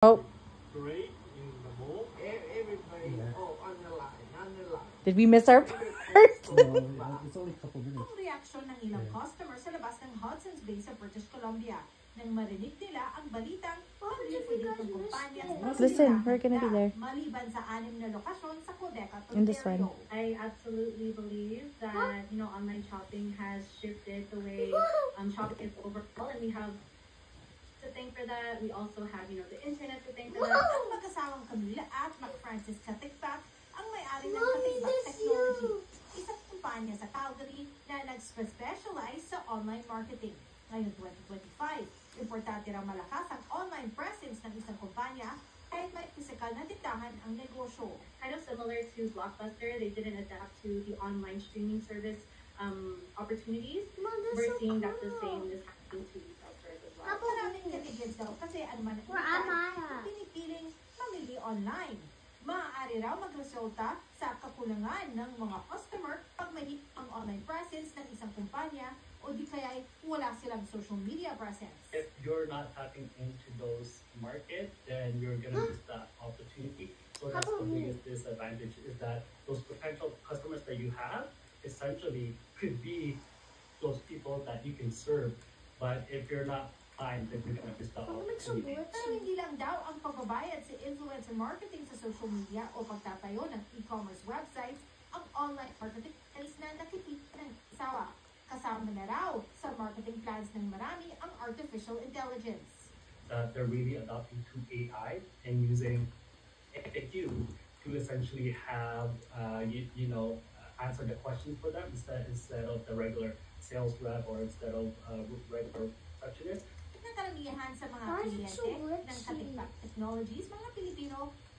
Oh. Great in the mall. Everybody, on the line. Did we miss our part? It's only a couple minutes. Ang reaksyon ng ilang customer sa labas ng Hudson's Bay sa British Columbia nang marinig nila ang balitang mag-liquidate ng kumpanya sa Listen, we're gonna be there. maliban sa 6 na lokasyon sa Quebec at In this one. Ontario. I absolutely believe that online shopping has shifted the way shopping is overall, and we have to thank for that. We also have the internet to thank for that. Ang mag-asawang Camila at Mac-Francis Katikpak ang may-ari ng Katikpak Technology, isang kumpanya sa Calgary na nag-specialize sa online marketing. Ngayon 2025, importante raw malakas ang online presence ng isang kumpanya kahit may physical na tindahan ang negosyo. Kind of similar to Blockbuster, they didn't adapt to the online streaming service opportunities. We're seeing that the same is happening to retail stores as well. Maraming netizens daw kasi anuman ang pinipiling mamili online. Maaari raw magresulta sa kakulangan ng mga customer pag may ang online presence ng isang kumpanya o di kaya wala silang social media presence. If you're not tapping into those markets, then you're gonna miss that opportunity. So that's the biggest disadvantage, is that those potential customers that you have essentially could be those people that you can serve. But if you're not fine, then you're gonna miss that opportunity. Pero hindi lang daw ang pagbabayad sa influencer marketing sa social media o pagtatayo ng e-commerce websites ang online marketing skills na nakikita ng asawa. Kasama na raw sa marketing plans ng marami ang artificial intelligence. They're really adopting to AI and using FAQ to essentially have answer the questions for them instead of the regular sales rep or instead of regular receptionist. Karamihan sa mga kliyente ng Katikpak Technologies, mga Pilipino,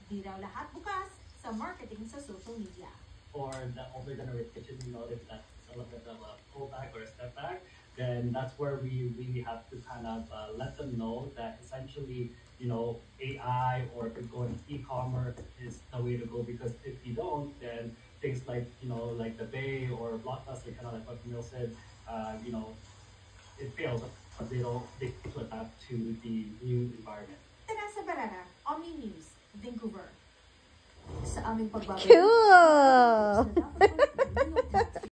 di raw lahat bukas sa marketing sa social media. Or that they're gonna repetition, if that's a little bit of a pullback or a step back, then that's where we really have to kind of let them know that essentially, AI or going e-commerce is the way to go, because if you don't, then things like, like the Bay or Blockbuster, kind of like what Camille said, it fails. They adapt to the new environment. Tanasa Barara, Omni News, Vancouver. Sa aming pagbabalik. Cool!